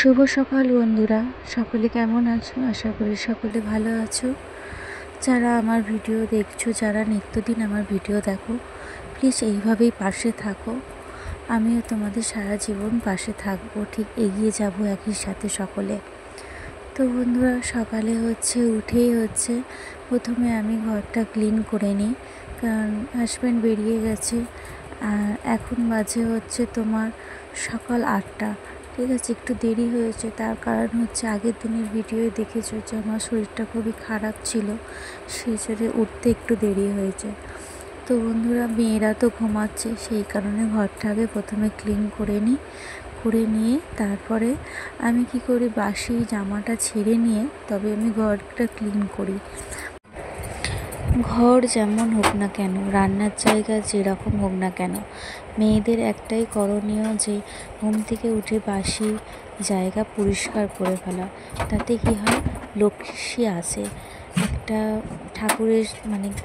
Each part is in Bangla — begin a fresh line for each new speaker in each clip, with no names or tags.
শুভ সকাল বন্ধুরা, সকলে কেমন আছো? আশা করি সকলে ভালো আছো। যারা আমার ভিডিও দেখছো, যারা নিত্যদিন আমার ভিডিও দেখো, প্লিজ এইভাবেই পাশে থাকো। আমিও তোমাদের সারা জীবন পাশে থাকবো, ঠিক এগিয়ে যাব একই সাথে সকলে। তো বন্ধুরা, সকালে উঠেই প্রথমে আমি ঘরটা ক্লিন করে নিই, কারণ হাজব্যান্ড বেরিয়ে গেছে। আর এখন বাজে তোমার সকাল 8টা। ঠিক আছে, একটু দেরি হয়েছে, তার কারণ আগের দিনের ভিডিওয়ে দেখেছো যে আমার শরীরটা খুবই খারাপ ছিল, সেই জন্য উঠতে একটু দেরি হয়েছে। তো বন্ধুরা, মেয়েরা তো ঘুমাচ্ছে, সেই কারণে ঘরটা আগে প্রথমে ক্লিন করে নিই। করে নিয়ে তারপরে আমি কি করি, বাসি জামাটা ছেড়ে নিয়ে তবে আমি ঘরটা ক্লিন করি। ঘর যেমন হোক না কেন, রান্নার জায়গা যেরকম হোক না কেন, মেয়েদের একটাই করণীয় যে ঘুম থেকে উঠে বাসি জায়গা পরিষ্কার করে ফেলা। তাতে কি হয়, লক্ষ্মী আসে। একটা ঠাকুরের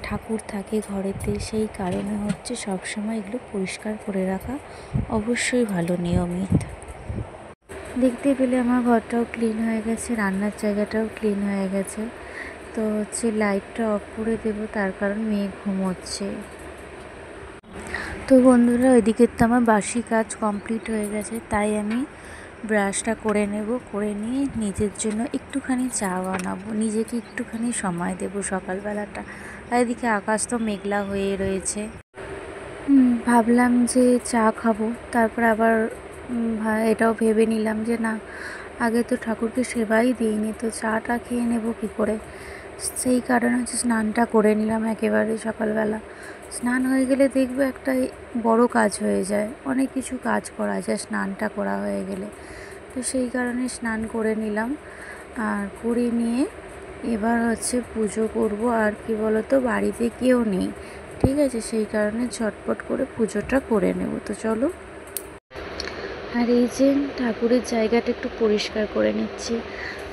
ঠাকুর থাকে ঘরেতে, সেই কারণে সবসময় এগুলো পরিষ্কার করে রাখা অবশ্যই ভালো, নিয়মিত। দেখতে পেলে আমার ঘরটাও ক্লিন হয়ে গেছে, রান্নার জায়গাটাও ক্লিন হয়ে গেছে। তো লাইটটা অফ করে দেবো, তার কারণ মেয়ে ঘুমোচ্ছে। তো বন্ধুরা, ওইদিকে তো আমার বাসি কাজ কমপ্লিট হয়ে গেছে, তাই আমি ব্রাশটা করে নেব। করে নিয়ে নিজের জন্য একটুখানি চা বানাবো, নিজেকে একটুখানি সময় দেব সকালবেলাটা। আর এদিকে আকাশ তো মেঘলা হয়ে রয়েছে। ভাবলাম যে চা খাবো, তারপর আবার এটাও ভেবে নিলাম যে না, আগে তো ঠাকুরকে সেবাই দিইনি, তো চাটা খেয়ে নেব কী করে। সেই কারণে স্নানটা করে নিলাম একেবারে সকালবেলা। স্নান হয়ে গেলে দেখবে একটা বড় কাজ হয়ে যায়, অনেক কিছু কাজ করা যায় স্নানটা করা হয়ে গেলে। তো সেই কারণে স্নান করে নিলাম। আর করে নিয়ে এবার পুজো করব। আর কি বলতো, বাড়িতে কেউ নেই, ঠিক আছে, সেই কারণে ঝটপট করে পুজোটা করে নেব। তো চলো। আর এই যে ঠাকুরের জায়গাটা একটু পরিষ্কার করে নিচ্ছি।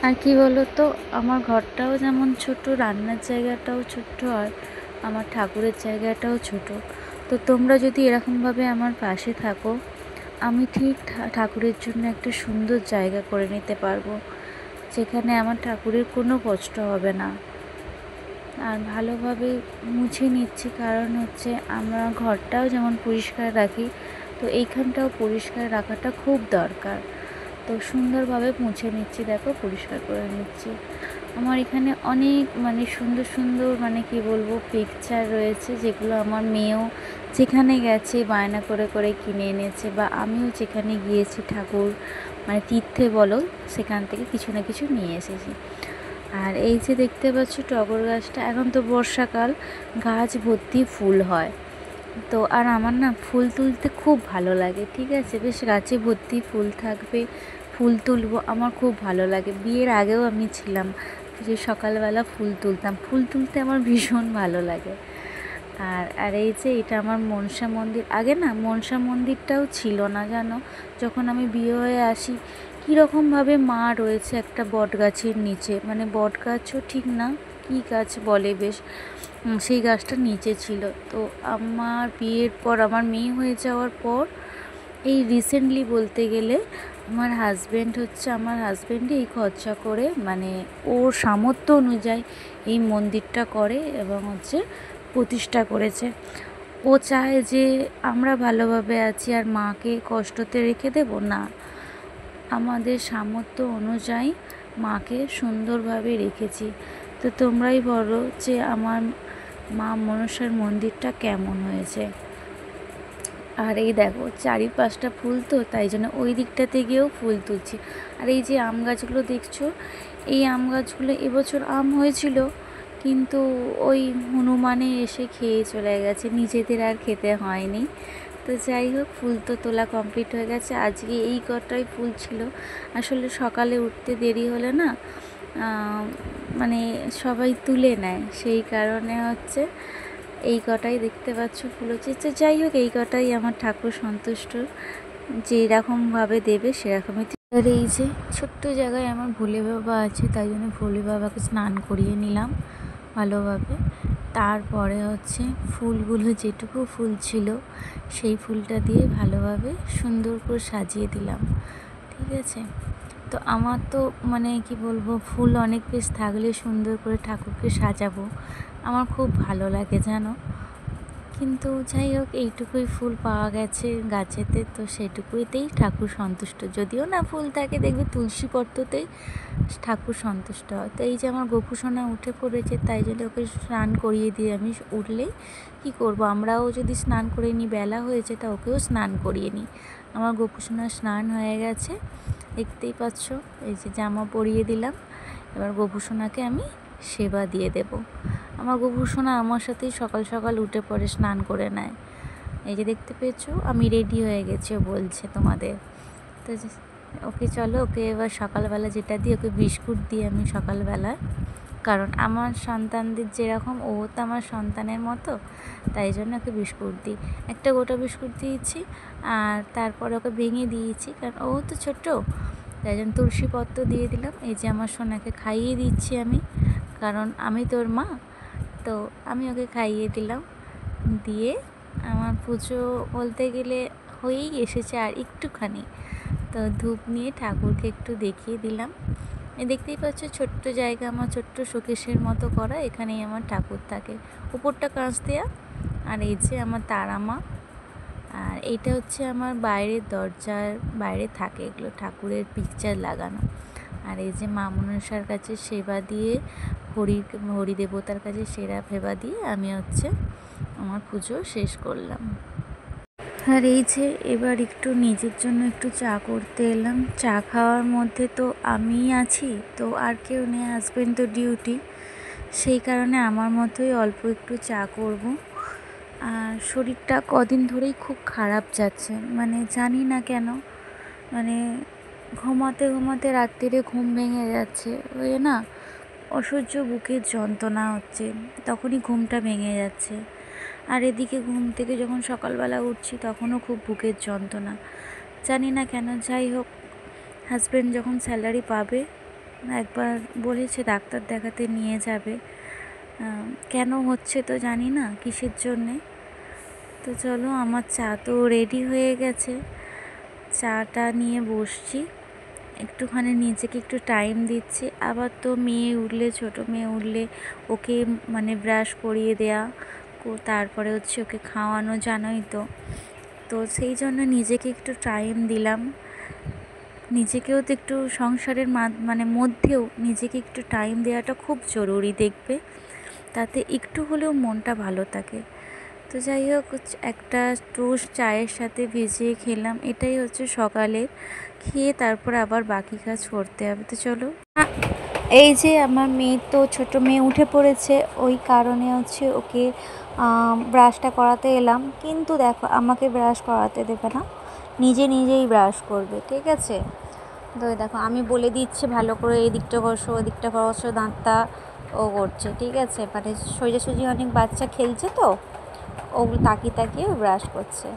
আর কি বলতো, আমার ঘরটাও যেমন ছোট, রান্নার জায়গাটাও ছোট্ট, আর আমার ঠাকুরের জায়গাটাও ছোট। তো তোমরা যদি এরকমভাবে আমার পাশে থাকো, আমি ঠিক ঠাকুরের জন্য একটা সুন্দর জায়গা করে নিতে পারবো, যেখানে আমার ঠাকুরের কোনো কষ্ট হবে না। আর ভালোভাবে মুছে নিচ্ছি, কারণ আমরা ঘরটাও যেমন পরিষ্কার রাখি, তো এইখানটাও পরিষ্কার রাখাটা খুব দরকার। তো সুন্দরভাবে মুছে নিচ্ছি, দেখো, পরিষ্কার করে নিচ্ছি। আমার এখানে অনেক সুন্দর সুন্দর কি বলবো, পিকচার রয়েছে, যেগুলো আমার মেয়েও যেখানে গেছে বায়না করে করে কিনে এনেছে, বা আমিও যেখানে গিয়েছি ঠাকুর তীর্থে বলো, সেখান থেকে কিছু না কিছু নিয়ে এসেছি। আর এই যে দেখতে পাচ্ছ টগর গাছটা, এখন তো বর্ষাকাল, গাছ ভর্তি ফুল হয়। তো আর আমার না ফুল তুলতে খুব ভালো লাগে, ঠিক আছে, বেশ গাছে ভর্তি ফুল থাকবে, ফুল তুলবো, আমার খুব ভালো লাগে। বিয়ের আগেও আমি ছিলাম যে সকালবেলা ফুল তুলতাম, ফুল তুলতে আমার ভীষণ ভালো লাগে। আর এই যে এটা আমার মনসা মন্দির। আগে না মনসা মন্দিরটাও ছিল না, জানো, যখন আমি বিয়ে হয়ে আসি, কীরকমভাবে মা রয়েছে একটা বট গাছের নিচে, বট গাছও ঠিক না, কী গাছ বলে বেশ, সেই গাছটার নিচে ছিল। তো আমার বিয়ের পর, আমার মেয়ে হয়ে যাওয়ার পর, এই রিসেন্টলি বলতে গেলে আমার হাজব্যান্ডই এই খরচা করে, ওর সামর্থ্য অনুযায়ী এই মন্দিরটা করে এবং প্রতিষ্ঠা করেছে। ও চায় যে আমরা ভালোভাবে আছি আর মাকে কষ্টতে রেখে দেব না, আমাদের সামর্থ্য অনুযায়ী মাকে সুন্দরভাবে রেখেছি। তো তোমরাই বলো যে আমার মা মনসার মন্দিরটা কেমন হয়েছে। আর এই দেখো চারিপাশটা ফুল, তো তাই জন্য ওই দিকটাতে গিয়েও ফুল তুলছি। আর এই যে আম গাছগুলো দেখছো, এই আম গাছগুলো এবছর আম হয়েছিল, কিন্তু ওই হনুমানে এসে খেয়ে চলে গেছে, নিজেদের আর খেতে হয়নি। তো যাই হোক, ফুল তো তোলা কমপ্লিট হয়ে গেছে। আজকে এই কটাই ফুল ছিল। আসলে সকালে উঠতে দেরি হলে না, সবাই তুলে নেয়, সেই কারণে এই কটাই দেখতে পাচ্ছ ফুল হচ্ছে। তো যাই হোক, এই কটাই আমার ঠাকুর সন্তুষ্ট, যেরকমভাবে দেবে সেরকমই। আর এই যে ছোট্ট জায়গায় আমার ভোলে বাবা আছে, তাই জন্য ভোলে বাবাকে স্নান করিয়ে নিলাম ভালোভাবে। তারপরে ফুলগুলো, যেটুকু ফুল ছিল সেই ফুলটা দিয়ে ভালোভাবে সুন্দর করে সাজিয়ে দিলাম, ঠিক আছে। তো আমার তো মানে কি বলবো, ফুল অনেক বেশ থাকলে সুন্দর করে ঠাকুরকে সাজাবো আমার খুব ভালো লাগে জানো। কিন্তু যাই হোক, এইটুকুই ফুল পাওয়া গেছে গাছেতে, তো সেটুকুইতেই ঠাকুর সন্তুষ্ট। যদিও না ফুল থাকে দেখবে তুলসী পত্রতেই ঠাকুর সন্তুষ্ট হয়। তো এই যে আমার গোপুসোনা উঠে পড়েছে, তাই জন্য ওকে স্নান করিয়ে দিয়ে আমি উঠলেই কি করব, আমরাও যদি স্নান করে নিই, বেলা হয়েছে, তা ওকেও স্নান করিয়ে নিই। আমার গোপুসোনার স্নান হয়ে গেছে, দেখতেই পাচ্ছ। এই যে জামা পরিয়ে দিলাম, এবার গোপুসোনাকে আমি সেবা দিয়ে দেব। আমার গোপুসোনা আমার সাথেই সকাল সকাল উঠে পড়ে, স্নান করে নেয়। এই যে দেখতে পেয়েছো আমি রেডি হয়ে গেছি, বলছে তোমাদের। তো ওকে চলো, ওকে এবার সকালবেলা যেটা দিই, ওকে বিস্কুট দিই আমি সকালবেলা। কারণ আমার সন্তানদের যেরকম, ও তো আমার সন্তানের মতো, তাই জন্য ওকে বিস্কুট দিই। একটা গোটা বিস্কুট দিয়েছি, আর তারপরে ওকে ভেঙে দিয়েছি, কারণ ও তো ছোটো, তাই জন্য তুলসী পত্র দিয়ে দিলাম। এই যে আমার সোনাকে খাইয়ে দিচ্ছি আমি, কারণ আমি তোর মা, তো আমি ওকে খাইয়ে দিলাম। দিয়ে আমার পুজো বলতে গেলে হয়েই এসেছে, আর একটুখানি। তো ধূপ নিয়ে ঠাকুরকে একটু দেখিয়ে দিলাম। দেখতেই পাচ্ছ ছোট্ট জায়গা, আমার ছোট্ট শোকেসের মতো করা, এখানেই আমার ঠাকুর থাকে, উপরটা কাঁচ দেওয়া। আর এই যে আমার তারা মা, আর এইটা হচ্ছে আমার বাইরের দরজার বাইরে থাকে এগুলো ঠাকুরের পিকচার লাগানো। আর এই যে মা মনসার কাছে সেবা দিয়ে, হরি দেবতার কাছে সেরা ফেবা দিয়ে আমি হচ্ছে আমার পুজো শেষ করলাম। আর এই যে এবার একটু নিজের জন্য একটু চা করতে এলাম। চা খাওয়ার মধ্যে তো আমিই আছি, তো আর কেউ নেই, হাজব্যান্ড তো ডিউটি, সেই কারণে আমার মতোই অল্প একটু চা করব। আর শরীরটা কদিন ধরেই খুব খারাপ যাচ্ছে, মানে জানি না কেন, মানে ঘুমাতে ঘুমাতে রাত্রিরে ঘুম ভেঙে যাচ্ছে, ওই না অসহ্য বুকের যন্ত্রণা হচ্ছে, তখনই ঘুমটা ভেঙে যাচ্ছে। আর এদিকে ঘুম থেকে যখন সকালবেলা উঠছি, তখনও খুব বুকের যন্ত্রণা, জানি না কেন। যাই হোক, হাজব্যান্ড যখন স্যালারি পাবে, একবার বলেছে ডাক্তার দেখাতে নিয়ে যাবে। কেন হচ্ছে তো জানি না, কিসের জন্যে। তো চলো, আমার চা তো রেডি হয়ে গেছে, চাটা নিয়ে বসছি, একটুখানি নিজেকে একটু টাইম দিচ্ছি। আবার তো মেয়ে উঠলে, ছোটো মেয়ে উঠলে ওকে মানে ব্রাশ করিয়ে দেয়া, তারপরে হচ্ছে ওকে খাওয়ানো, জানোই তো। তো সেই জন্য নিজেকে একটু টাইম দিলাম। নিজেকেও তো একটু সংসারের মানে মধ্যেও নিজেকে একটু টাইম দেওয়াটা খুব জরুরি, দেখবে তাতে একটু হলেও মনটা ভালো থাকে। তো যাই হোক, একটা টোস্ট চায়ের সাথে ভিজিয়ে খেলাম, এটাই হচ্ছে সকালের। খেয়ে তারপর আবার বাকি কাজ করতে হবে। তো চলো, এই যে আমার মেয়ে তো, ছোট মেয়ে উঠে পড়েছে, ওই কারণে হচ্ছে ওকে ব্রাশটা করাতে এলাম। কিন্তু দেখো, আমাকে ব্রাশ করাতে দেবে না, নিজেই ব্রাশ করবে, ঠিক আছে। তো দেখো, আমি বলে দিচ্ছি ভালো করে, এই দিকটা ঘষো, ওই দিকটা ঘষো, দাঁতটা ও করছে, ঠিক আছে। মানে সোজাসুজি অনেক বাচ্চা খেলছে, তো ওগুলো তাকিয়ে ব্রাশ করছে।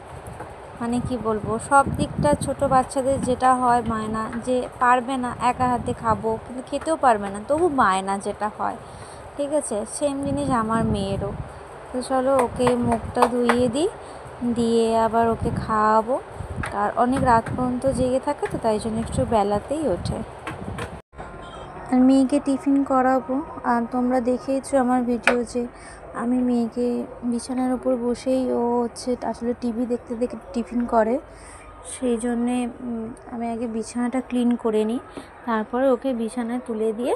মানে কি বলবো, সব দিকটা ছোট বাচ্চাদের যেটা হয় মায়না, যে পারবে না একা হাতে খাবো, কিন্তু খেতেও পারবে না, তবু মায়না যেটা হয়, ঠিক আছে, সেম জিনিস আমার মেয়েরও। তো চলো, ওকে মুখটা ধুইয়ে দিই, দিয়ে আবার ওকে খাওয়াবো। আর অনেক রাত পর্যন্ত জেগে থাকে, তো তাই জন্য একটু বেলাতেই ওঠে। আর মেয়েকে টিফিন করাবো। আর তোমরা দেখেইছো আমার ভিডিও, যে আমি মেয়েকে বিছানার ওপর বসেই, ও হচ্ছে আসলে টিভি দেখতে দেখতে টিফিন করে, সেই জন্যে আমি আগে বিছানাটা ক্লিন করে নিই, তারপরে ওকে বিছানায় তুলে দিয়ে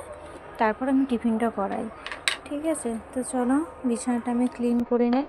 তারপর আমি টিফিনটা করাই, ঠিক আছে। তো চলো, বিছানাটা আমি ক্লিন করে নিই।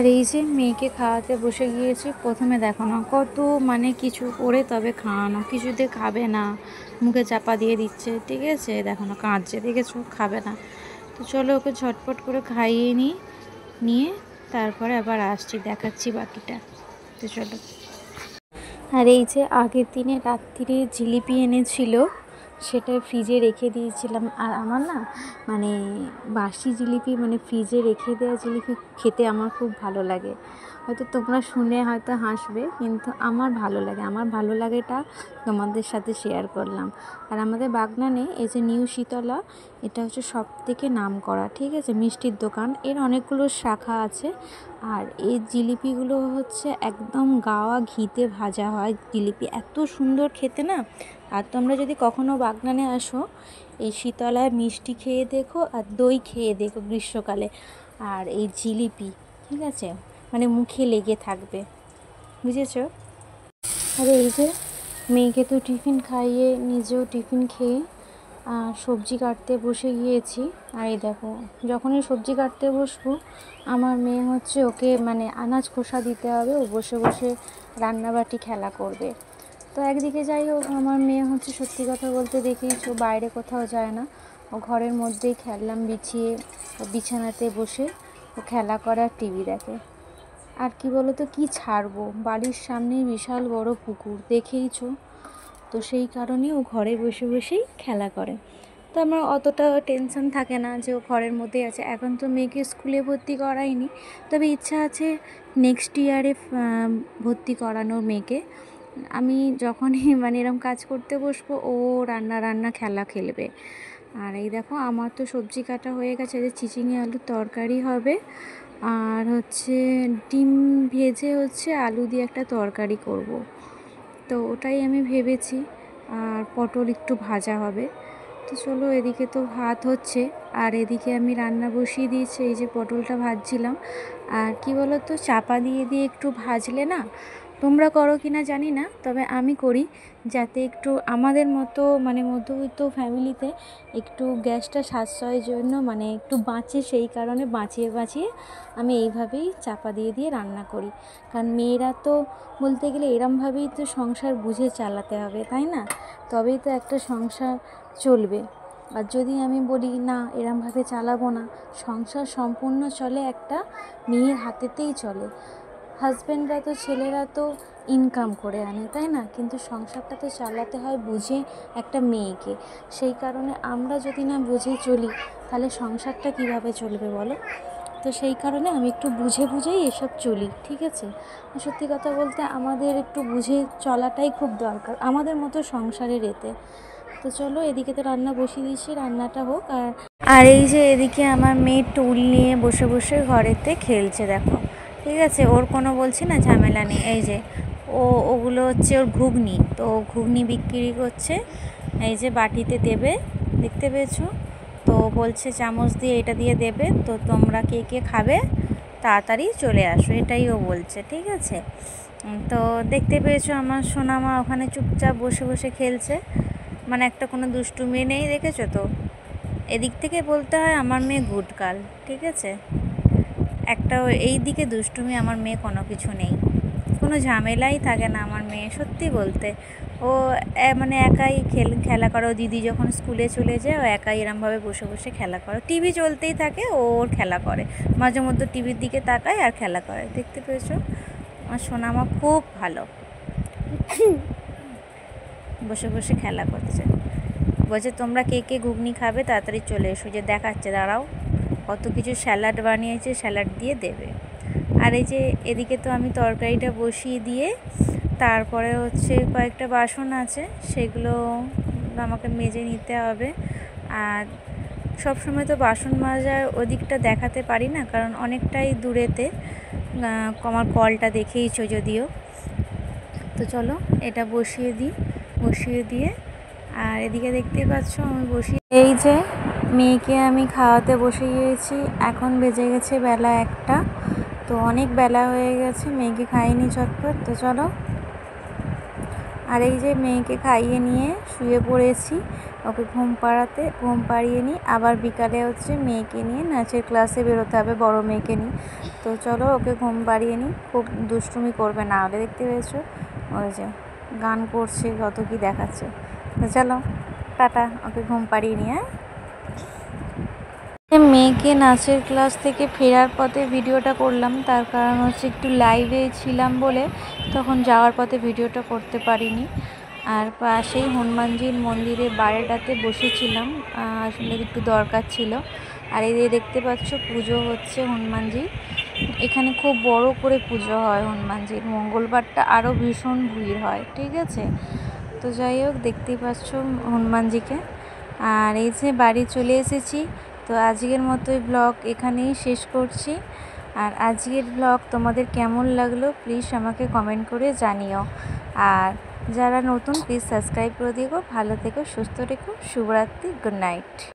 আর এই যে মেয়েকে খাওয়াতে বসে গিয়েছি। প্রথমে দেখো না কত মানে কিছু করে তবে খাওয়ানো, কিছুতে খাবে না, মুখে চাপা দিয়ে দিচ্ছে, ঠিক আছে, দেখো না কাঁদছে, দেখেছো, খাবে না। তো চলো ওকে ঝটপট করে খাইয়ে নিয়ে তারপরে আবার আসছি, দেখাচ্ছি বাকিটা। তো চলো। আর এই যে আগের দিনে রাত্রিরে জিলিপি এনেছিল, সেটা ফ্রিজে রেখে দিয়েছিলাম। আর আমার না মানে বাসি জিলিপি মানে ফ্রিজে রেখে দেওয়া জিলিপি খেতে আমার খুব ভালো লাগে। হয়তো তোমরা শুনে হয়তো হাসবে, কিন্তু আমার ভালো লাগে, আমার ভালো লাগেটা তোমাদের সাথে শেয়ার করলাম। আর আমাদের বাগনানে এই যে নিউ শীতলা, এটা হচ্ছে সব থেকে নাম করা, ঠিক আছে, মিষ্টির দোকান। এর অনেকগুলো শাখা আছে। আর এই জিলিপিগুলো হচ্ছে একদম গাওয়া ঘিতে ভাজা হয় জিলিপি, এত সুন্দর খেতে না। আর তোমরা যদি কখনো বাগনানে আসো, এই শীতলায় মিষ্টি খেয়ে দেখো আর দই খেয়ে দেখো গ্রীষ্মকালে, আর এই জিলিপি, ঠিক আছে, মানে মুখে লেগে থাকবে, বুঝেছো। আর এই যে মেয়েকে তো টিফিন খাইয়ে নিজেও টিফিন খেয়ে সবজি কাটতে বসে গিয়েছি। আর এই দেখো, যখনই সবজি কাটতে বসবো আমার মেয়ে হচ্ছে ওকে মানে আনাজ খোসা দিতে হবে, ও বসে বসে রান্নাবাটি খেলা করবে। তো একদিকে যাই হোক, আমার মেয়ে হচ্ছে সত্যি কথা বলতে দেখেইছো বাইরে কোথাও যায় না, ও ঘরের মধ্যেই খেললাম বিছিয়ে, ও বিছানাতে বসে ও খেলা করে আর টিভি দেখে। আর কি বলো তো, কী ছাড়বো, বাড়ির সামনেই বিশাল বড় পুকুর, দেখেইছো। তো সেই কারণে ও ঘরে বসে বসেই খেলা করে। তো আমার অতটা টেনশন থাকে না যে ও ঘরের মধ্যেই আছে। এখন তো মেয়েকে স্কুলে ভর্তি করাইনি, তবে ইচ্ছা আছে নেক্সট ইয়ারে ভর্তি করানোর মেয়েকে। আমি যখনই মানে এরকম কাজ করতে বসবো ও রান্না খেলা খেলবে। আর এই দেখো আমার তো সবজি কাটা হয়ে গেছে, যে চিচিঙে আলুর তরকারি হবে, আর হচ্ছে ডিম ভেজে হচ্ছে আলু দিয়ে একটা তরকারি করব। তো ওটাই আমি ভেবেছি। আর পটল একটু ভাজা হবে। তো চলো, এদিকে তো ভাত হচ্ছে আর এদিকে আমি রান্না বসিয়ে দিয়েছি। এই যে পটলটা ভাজছিলাম। আর কি বলো তো, চাপা দিয়ে একটু ভাজলে না, তোমরা করো কি না জানি না, তবে আমি করি, যাতে একটু আমাদের মতো মানে মধ্যবিত্ত ফ্যামিলিতে একটু গ্যাসটা সাশ্রয়ের জন্য মানে একটু বাঁচে, সেই কারণে বাঁচিয়ে আমি এইভাবেই চাপা দিয়ে রান্না করি। কারণ মেয়েরা তো বলতে গেলে এরমভাবেই তো সংসার বুঝে চালাতে হবে, তাই না? তবেই তো একটা সংসার চলবে। আর যদি আমি বলি না এরমভাবে চালাবো না, সংসার সম্পূর্ণ চলে একটা মেয়ের হাতেতেই চলে। হাজব্যান্ডরা তো ছেলেরা তো ইনকাম করে আনে, তাই না? কিন্তু সংসারটা তো চালাতে হয় বুঝে একটা মেয়েকে। সেই কারণে আমরা যদি না বুঝে চলি, তাহলে সংসারটা কিভাবে চলবে বলো? তো সেই কারণে আমি একটু বুঝেই এসব চলি, ঠিক আছে। সত্যি কথা বলতে আমাদের একটু বুঝে চলাটাই খুব দরকার আমাদের মতো সংসারের এতে। তো চলো, এদিকে তো রান্না বসিয়ে দিয়েছি, রান্নাটা হোক। আর এই যে এদিকে আমার মেয়ে টুল নিয়ে বসে বসে ঘরেতে খেলছে, দেখো, ঠিক আছে, ওর কোনো বলছি না ঝামেলা নেই। এই যে ওগুলো হচ্ছে ওর ঘুগনি, তো ঘুগনি বিক্রি করছে, এই যে বাটিতে দেবে, দেখতে পেয়েছো। তো বলছে চামচ দিয়ে এটা দিয়ে দেবে, তো তোমরা কে কে খাবে তাড়াতাড়ি চলে আসো, এটাই ও বলছে, ঠিক আছে। তো দেখতে পেয়েছো আমার সোনামা ওখানে চুপচাপ বসে বসে খেলছে, মানে একটা কোনো দুষ্টুমি নেই, দেখেছো তো। এদিক থেকে বলতে হয় আমার মেয়ে গুড গার্ল, ঠিক আছে। একটা এই দিকে দুষ্টুমি আমার মেয়ে কোনো কিছু নেই, কোনো ঝামেলাই থাকে না আমার মেয়ে, সত্যি বলতে। ও মানে একাই খেলা করে, ও দিদি যখন স্কুলে চলে যায় ও একাই এরমভাবে বসে বসে খেলা করে, টিভি চলতেই থাকে, ওর খেলা করে, মাঝে মধ্যে টিভির দিকে তাকায় আর খেলা করে, দেখতে পেয়েছো। আমার সোনামা খুব ভালো, বসে বসে খেলা করছে। বলছে তোমরা কে কে ঘুগনি খাবে তাড়াতাড়ি চলে এসো, যে দেখাচ্ছে, দাঁড়াও, কত কিছু স্যালাড বানিয়েছে, স্যালাড দিয়ে দেবে। আর এই যে এদিকে তো আমি তরকারিটা বসিয়ে দিয়ে তারপরে হচ্ছে কয়েকটা বাসন আছে, সেগুলো আমাকে মেজে নিতে হবে। আর সবসময় তো বাসন মাজার ওদিকটা দেখাতে পারি না, কারণ অনেকটাই দূরেতে, আমার কলটা দেখেইছো যদিও। তো চলো এটা বসিয়ে দিয়ে আর এদিকে দেখতেই পাচ্ছ আমি এই যে মেয়েকে আমি খাওয়াতে বসে গিয়েছি। এখন বেজে গেছে বেলা 1টা, তো অনেক বেলা হয়ে গেছে, মেয়েকে খাইনি চটপট। তো চলো, আর এই যে মেয়েকে খাইয়ে নিয়ে শুয়ে পড়েছি, ওকে ঘুম পাড়িয়ে নিই। আবার বিকালে হচ্ছে মেয়েকে নিয়ে নাচের ক্লাসে বেরোতে হবে, বড় মেয়েকে নিই। তো চলো ওকে ঘুম পাড়িয়ে নিই, খুব দুষ্টুমি করবে না হলে। দেখতে পেয়েছো ওই যে গান করছে, কত কি দেখাচ্ছে। তো চলো টাটা, ওকে ঘুম পাড়িয়ে নিই। মেয়েকে নাচের ক্লাস থেকে ফেরার পথে ভিডিওটা করলাম, তার কারণ হচ্ছে একটু লাইভে ছিলাম বলে তখন যাওয়ার পথে ভিডিওটা করতে পারিনি। আর পাশেই হনুমানজির মন্দিরে বাইরেটাতে বসেছিলাম, আসলে একটু দরকার ছিল। আর এই দেখতে পাচ্ছ পুজো হচ্ছে হনুমানজি, এখানে খুব বড় করে পুজো হয় হনুমানজির। মঙ্গলবারটা আরও ভীষণ ভিড় হয়, ঠিক আছে। তো যাই হোক, দেখতেই পাচ্ছ হনুমানজিকে। আর এই যে বাড়ি চলে এসেছি। তো আজকের মতোই ব্লগ এখানেই শেষ করছি। আর আজকের ব্লগ তোমাদের কেমন লাগলো প্লিজ আমাকে কমেন্ট করে জানিও। আর যারা নতুন প্লিজ সাবস্ক্রাইব করে দিও। ভালো থেকো, সুস্থ থেকো, শুভরাত্রি, গুড নাইট।